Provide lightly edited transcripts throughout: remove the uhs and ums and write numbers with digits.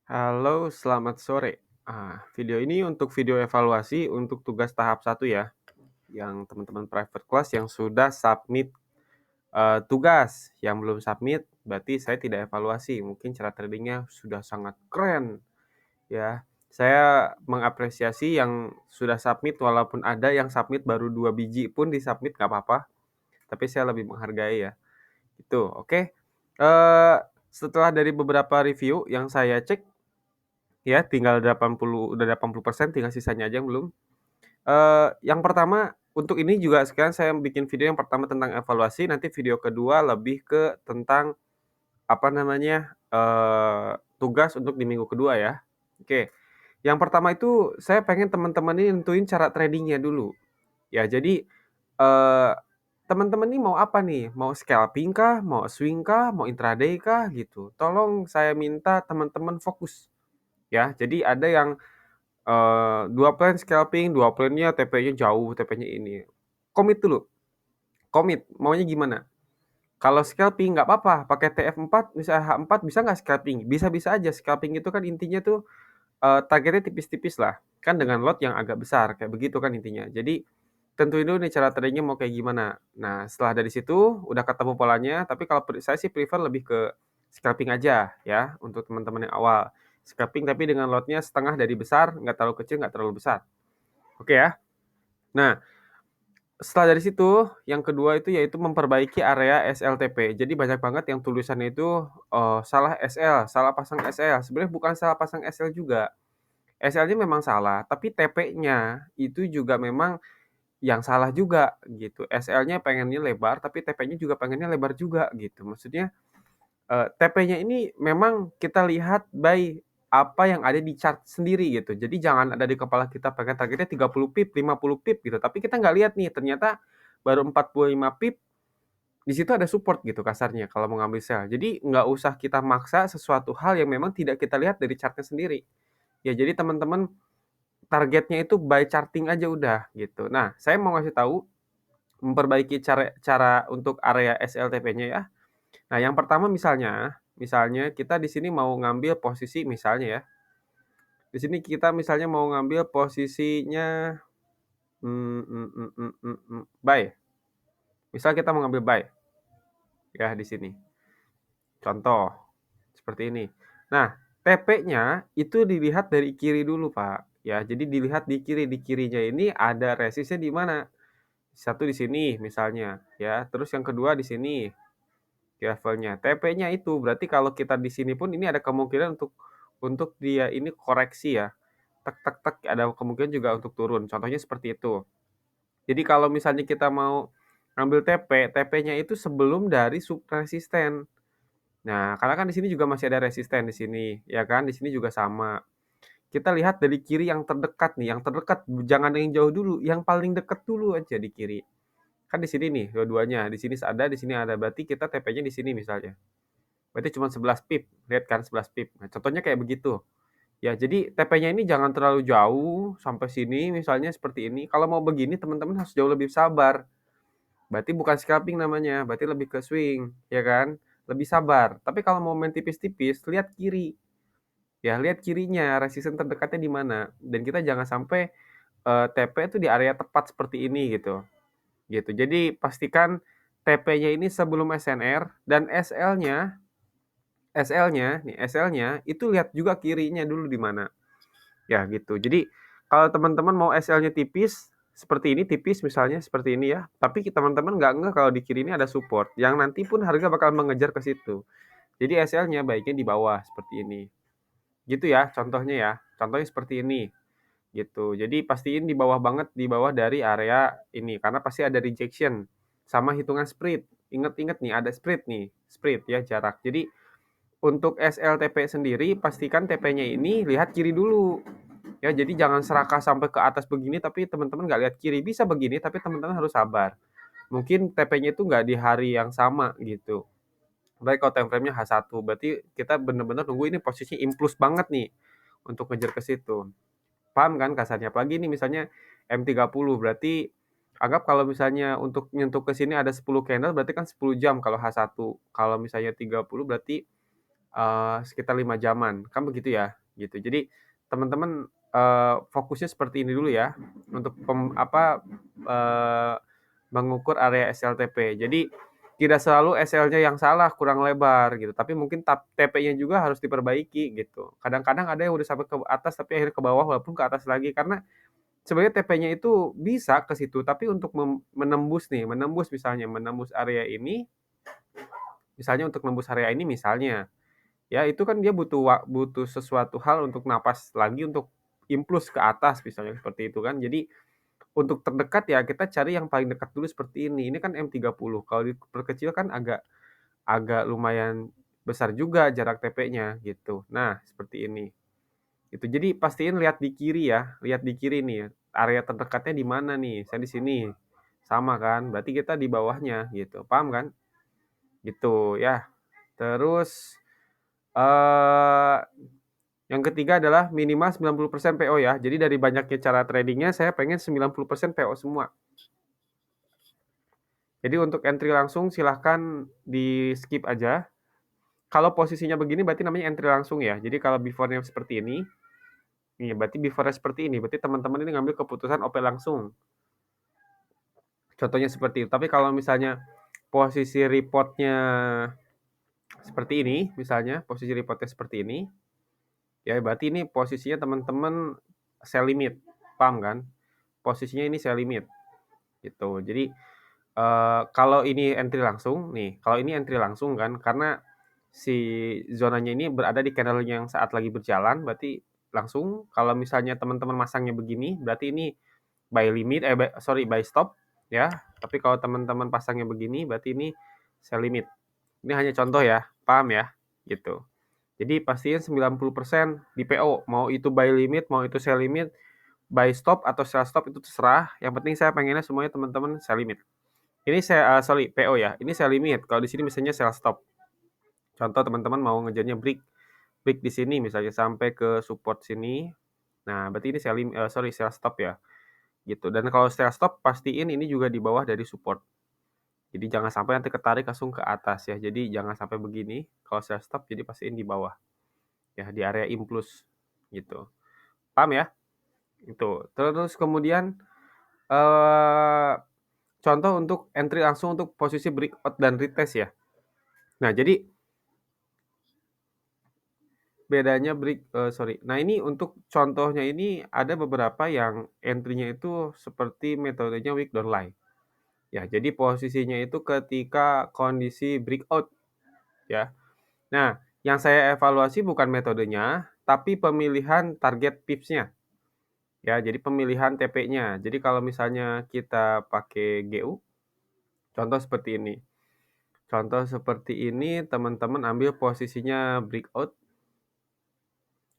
Halo, selamat sore. Video ini untuk video evaluasi untuk tugas tahap 1 ya, yang teman-teman private class yang sudah submit, tugas. Yang belum submit, berarti saya tidak evaluasi, mungkin cara tradingnya sudah sangat keren, ya. Saya mengapresiasi yang sudah submit, walaupun ada yang submit baru 2 biji pun di-submit nggak apa-apa, tapi saya lebih menghargai ya, itu. Oke, setelah dari beberapa review yang saya cek ya, tinggal 80% tinggal sisanya aja yang belum. Yang pertama, untuk ini juga sekarang saya bikin video yang pertama tentang evaluasi, nanti video kedua lebih ke tentang, apa namanya, tugas untuk di minggu kedua ya. Oke, yang pertama itu saya pengen teman-teman ini nentuin cara trading-nya dulu. Ya, jadi, teman-teman ini mau apa nih? Mau scalping kah? Mau swing kah? Mau intraday kah? Gitu. Tolong saya minta teman-teman fokus, ya. Jadi ada yang 2 plan scalping, 2 plan-nya TP-nya jauh, TP-nya ini. Komit dulu, komit, maunya gimana? Kalau scalping nggak apa-apa, pakai TF4, misalnya H4 bisa nggak scalping? Bisa-bisa aja, scalping itu kan intinya tuh, targetnya tipis-tipis lah, kan dengan lot yang agak besar, kayak begitu kan intinya. Jadi, tentuin dulu nih cara trading-nya mau kayak gimana. Nah, setelah dari situ, udah ketemu polanya, tapi kalau saya sih prefer lebih ke scalping aja ya, untuk teman-teman yang awal. Scalping tapi dengan lotnya setengah dari besar, nggak terlalu kecil, nggak terlalu besar. Oke ya. Nah, setelah dari situ, yang kedua itu yaitu memperbaiki area SLTP. Jadi banyak banget yang tulisannya itu, salah SL, salah pasang SL. Sebenarnya bukan salah pasang SL juga. SL-nya memang salah, tapi TP-nya itu juga memang yang salah juga gitu. SL-nya pengennya lebar, tapi TP-nya juga pengennya lebar juga gitu. Maksudnya TP-nya ini memang kita lihat by apa yang ada di chart sendiri gitu. Jadi jangan ada di kepala kita pengen targetnya 30 pip, 50 pip gitu, tapi kita nggak lihat nih ternyata baru 45 pip, di situ ada support gitu kasarnya kalau mau ngambil sell. Jadi nggak usah kita maksa sesuatu hal yang memang tidak kita lihat dari chart-nya sendiri. Ya jadi teman-teman targetnya itu by charting aja udah gitu. Nah, saya mau ngasih tahu memperbaiki cara cara untuk area SLTP-nya ya. Nah, yang pertama misalnya kita di sini mau ngambil posisi misalnya ya, di sini kita misalnya mau ngambil posisinya, buy. Misal kita mau ngambil buy, ya di sini. Contoh, seperti ini. Nah, TP-nya itu dilihat dari kiri dulu, Pak. Ya, jadi dilihat di kiri. Di kirinya ini ada resistnya di mana? Satu di sini misalnya, ya. Terus yang kedua di sini. Levelnya. TP-nya itu berarti kalau kita di sini pun ini ada kemungkinan untuk dia ini koreksi ya. Tek tek tek ada kemungkinan juga untuk turun. Contohnya seperti itu. Jadi kalau misalnya kita mau ngambil TP, TP-nya itu sebelum dari sub resisten. Nah, karena kan di sini juga masih ada resisten di sini, ya kan? Di sini juga sama. Kita lihat dari kiri yang terdekat nih, yang terdekat jangan yang jauh dulu, yang paling dekat dulu aja di kiri. Kan di sini nih dua-duanya, di sini ada, berarti kita TP-nya di sini misalnya. Berarti cuma 11 pip, lihat kan 11 pip. Nah, contohnya kayak begitu. Ya, jadi TP-nya ini jangan terlalu jauh sampai sini misalnya seperti ini. Kalau mau begini teman-teman harus jauh lebih sabar. Berarti bukan scalping namanya, berarti lebih ke swing, ya kan? Lebih sabar. Tapi kalau mau main tipis-tipis, lihat kiri. Ya, lihat kirinya, resisten terdekatnya di mana. Dan kita jangan sampai TP itu di area tepat seperti ini gitu. Gitu. Jadi pastikan TP-nya ini sebelum SNR dan SL-nya itu lihat juga kirinya dulu di mana. Ya gitu. Jadi kalau teman-teman mau SL-nya tipis seperti ini, tipis misalnya seperti ini ya, tapi teman-teman nggak ngeh kalau di kiri ini ada support yang nanti pun harga bakal mengejar ke situ. Jadi SL-nya baiknya di bawah seperti ini. Gitu ya contohnya ya. Contohnya seperti ini gitu. Jadi pastiin di bawah banget, di bawah dari area ini karena pasti ada rejection sama hitungan spread. Ingat-ingat nih ada spread ya jarak. Jadi untuk SLTP sendiri pastikan TP-nya ini lihat kiri dulu. Ya, jadi jangan serakah sampai ke atas begini tapi teman-teman nggak lihat kiri. Bisa begini tapi teman-teman harus sabar. Mungkin TP-nya itu nggak di hari yang sama gitu. Baik kalau time frame-nya H1 berarti kita benar-benar nunggu ini posisi impuls banget nih untuk ngejar ke situ. Paham kan kasarnya? Apalagi ini misalnya M30 berarti anggap kalau misalnya untuk nyentuh ke sini ada 10 candle berarti kan 10 jam kalau H1. Kalau misalnya 30 berarti sekitar 5 jaman, kan begitu ya, gitu. Jadi teman-teman, fokusnya seperti ini dulu ya, untuk mengukur area SLTP. Jadi tidak selalu SL-nya yang salah, kurang lebar gitu, tapi mungkin TP-nya juga harus diperbaiki gitu. Kadang-kadang ada yang udah sampai ke atas tapi akhirnya ke bawah walaupun ke atas lagi, karena sebenarnya TP-nya itu bisa ke situ, tapi untuk menembus misalnya, menembus area ini, misalnya untuk nembus area ini misalnya, ya itu kan dia butuh sesuatu hal untuk napas lagi untuk implus ke atas misalnya seperti itu kan. Jadi untuk terdekat ya kita cari yang paling dekat dulu seperti ini. Ini kan M30, kalau diperkecil kan agak agak lumayan besar juga jarak TP-nya gitu. Nah, seperti ini. Itu jadi pastiin lihat di kiri ya, lihat di kiri nih, area terdekatnya di mana nih? Saya di sini. Sama kan? Berarti kita di bawahnya gitu. Paham kan? Gitu ya. Terus eh yang ketiga adalah minimal 90% PO ya. Jadi dari banyaknya cara tradingnya saya pengen 90% PO semua. Jadi untuk entry langsung silahkan di skip aja. Kalau posisinya begini berarti namanya entry langsung ya. Jadi kalau before-nya seperti ini, berarti before-nya seperti ini. Berarti teman-teman ini ngambil keputusan OP langsung. Contohnya seperti itu. Tapi kalau misalnya posisi report-nya seperti ini, misalnya posisi report-nya seperti ini, ya berarti ini posisinya teman-teman sell limit. Paham kan? Posisinya ini sell limit. Gitu. Jadi kalau ini entry langsung nih, kalau ini entry langsung kan, karena si zonanya ini berada di candle yang saat lagi berjalan, berarti langsung. Kalau misalnya teman-teman masangnya begini, berarti ini buy limit, buy stop ya. Tapi kalau teman-teman pasangnya begini, berarti ini sell limit. Ini hanya contoh ya, paham ya? Gitu. Jadi pastiin 90% di PO, mau itu buy limit, mau itu sell limit, buy stop atau sell stop itu terserah. Yang penting saya pengennya semuanya teman-teman sell limit. Ini PO ya. Ini sell limit. Kalau di sini misalnya sell stop. Contoh teman-teman mau ngejarnya break di sini misalnya sampai ke support sini. Nah, berarti ini sell stop ya. Gitu. Dan kalau sell stop pastiin ini juga di bawah dari support. Jadi jangan sampai nanti ketarik langsung ke atas ya. Jadi jangan sampai begini. Kalau sell stop jadi pastiin di bawah. Ya, di area implus gitu. Paham ya? Itu. Terus kemudian contoh untuk entry langsung untuk posisi breakout dan retest ya. Nah, jadi bedanya nah ini untuk contohnya ini ada beberapa yang entry-nya itu seperti metodenya week downline. Ya, jadi posisinya itu ketika kondisi breakout ya. Nah, yang saya evaluasi bukan metodenya, tapi pemilihan target pips-nya. Ya, jadi pemilihan TP-nya. Jadi kalau misalnya kita pakai GU, contoh seperti ini. Contoh seperti ini, teman-teman ambil posisinya breakout.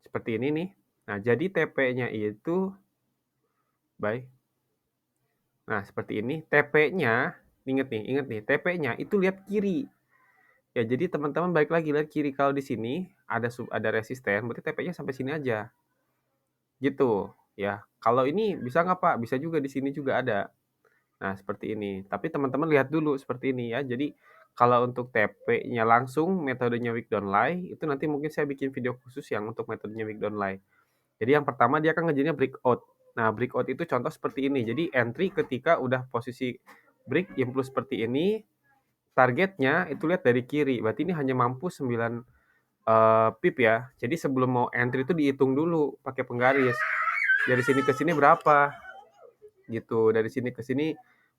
Seperti ini nih. Nah, jadi TP-nya itu, baik. Nah, seperti ini. TP-nya, ingat nih, TP-nya itu lihat kiri. Ya, jadi teman-teman balik lagi lihat kiri. Kalau di sini ada resisten, berarti TP-nya sampai sini aja. Gitu, ya. Kalau ini bisa nggak Pak? Bisa juga di sini juga ada. Nah, seperti ini. Tapi teman-teman lihat dulu seperti ini ya. Jadi kalau untuk TP-nya langsung metodenya week downline, itu nanti mungkin saya bikin video khusus yang untuk metodenya week downline. Jadi yang pertama dia akan ngejarnya breakout. Nah, breakout itu contoh seperti ini. Jadi entry ketika udah posisi break impuls seperti ini, targetnya itu lihat dari kiri. Berarti ini hanya mampu 9 pip ya. Jadi sebelum mau entry itu dihitung dulu pakai penggaris. Dari sini ke sini berapa? Gitu. Dari sini ke sini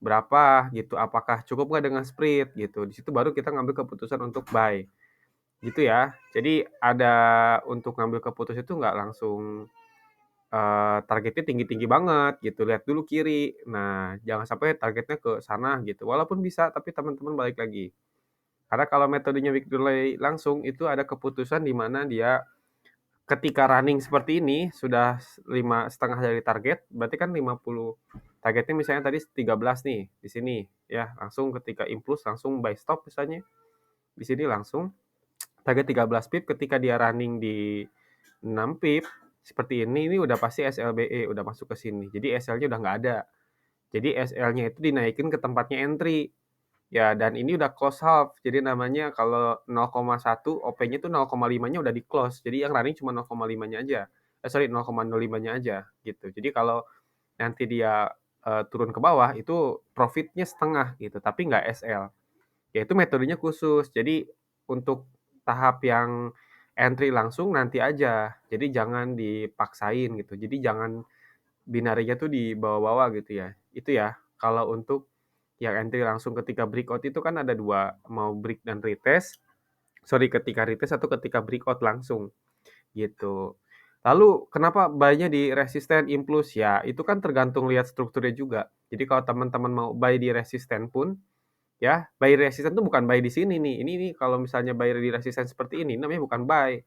berapa gitu. Apakah cukup nggak dengan spread gitu. Di situ baru kita ngambil keputusan untuk buy. Gitu ya. Jadi ada untuk ngambil keputusan itu nggak langsung targetnya tinggi-tinggi banget gitu, lihat dulu kiri. Nah, jangan sampai targetnya ke sana gitu. Walaupun bisa, tapi teman-teman balik lagi. Karena kalau metodenya week delay langsung itu ada keputusan di mana dia ketika running seperti ini sudah 5,5 dari target, berarti kan 50 targetnya misalnya tadi 13 nih di sini ya, langsung ketika impuls langsung buy stop misalnya. Di sini langsung target 13 pip ketika dia running di 6 pip seperti ini udah pasti SLBE udah masuk ke sini. Jadi SL-nya udah nggak ada. Jadi SL-nya itu dinaikin ke tempatnya entry. Ya, dan ini udah close half. Jadi namanya kalau 0,1 OP-nya tuh 0,5-nya udah di-close. Jadi yang running cuma 0,5-nya aja. Sorry, 0,05-nya aja gitu. Jadi kalau nanti dia turun ke bawah itu profitnya setengah gitu, tapi nggak SL. Ya itu metodenya khusus. Jadi untuk tahap yang entry langsung nanti aja. Jadi jangan dipaksain gitu. Jadi jangan binarinya tuh dibawa-bawa gitu ya. Itu ya. Kalau untuk yang entry langsung ketika breakout itu kan ada dua, mau break dan retest. Sorry, ketika retest atau ketika breakout langsung gitu. Lalu kenapa buy-nya di resisten impuls? Ya, itu kan tergantung lihat strukturnya juga. Jadi kalau teman-teman mau buy di resisten pun, ya, buy resisten itu bukan buy di sini nih. Ini nih kalau misalnya buy di resisten seperti ini namanya bukan buy.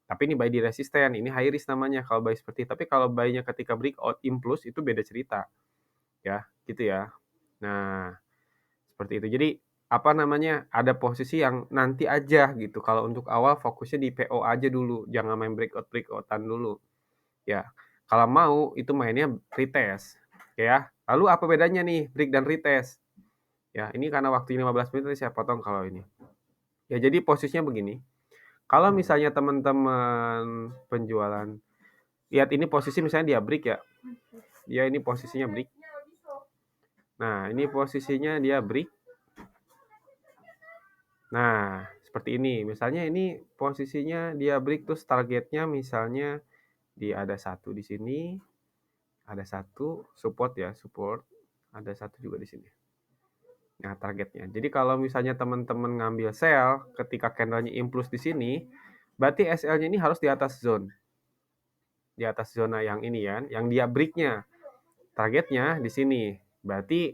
Tapi ini buy di resisten, ini high risk namanya kalau buy seperti itu. Tapi kalau buy-nya ketika breakout impuls itu beda cerita. Ya, gitu ya. Nah, seperti itu. Jadi apa namanya? Ada posisi yang nanti aja gitu. Kalau untuk awal fokusnya di PO aja dulu, jangan main breakout-breakoutan dulu. Ya. Kalau mau itu mainnya retest. Ya. Lalu apa bedanya nih break dan retest? Ya, ini karena waktu 15 menit saya potong kalau ini. Ya, jadi posisinya begini. Kalau misalnya teman-teman penjualan lihat ini posisi misalnya dia break ya. Ya, ini posisinya break. Nah, ini posisinya dia break. Nah, seperti ini. Misalnya ini posisinya dia break terus targetnya misalnya ada satu di sini, ada satu support ya, support. Ada satu juga di sini. Nah, targetnya. Jadi kalau misalnya teman-teman ngambil sell ketika candlenya impuls di sini, berarti SL-nya ini harus di atas zone. Di atas zona yang ini ya, yang dia break-nya. Targetnya di sini. Berarti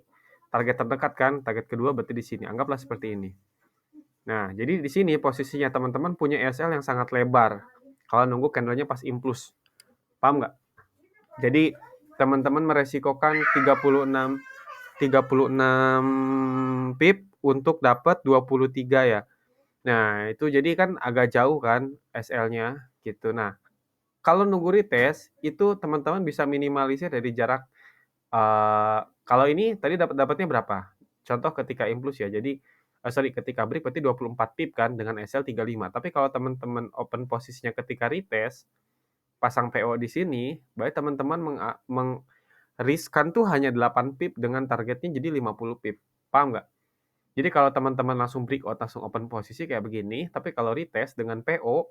target terdekat kan, target kedua berarti di sini. Anggaplah seperti ini. Nah, jadi di sini posisinya teman-teman punya SL yang sangat lebar. Kalau nunggu candlenya pas impuls. Paham nggak? Jadi teman-teman meresikokan 36 pip untuk dapat 23 ya. Nah, itu jadi kan agak jauh kan SL-nya gitu. Nah, kalau nunggu retest itu teman-teman bisa minimalisir dari jarak kalau ini tadi dapatnya berapa? Contoh ketika impuls ya. Jadi ketika break berarti 24 pip kan dengan SL 35. Tapi kalau teman-teman open posisinya ketika retest pasang PO di sini, berarti teman-teman riskan tuh hanya 8 pip dengan targetnya jadi 50 pip. Paham nggak? Jadi kalau teman-teman langsung breakout, langsung open posisi kayak begini, tapi kalau retest dengan PO,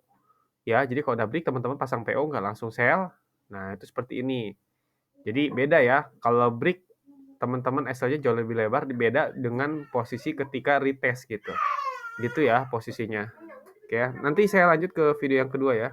ya jadi kalau udah break teman-teman pasang PO nggak langsung sell. Nah, itu seperti ini. Jadi beda ya, kalau break teman-teman SL-nya jauh lebih lebar, beda dengan posisi ketika retest gitu. Gitu ya posisinya. Oke ya, nanti saya lanjut ke video yang kedua ya.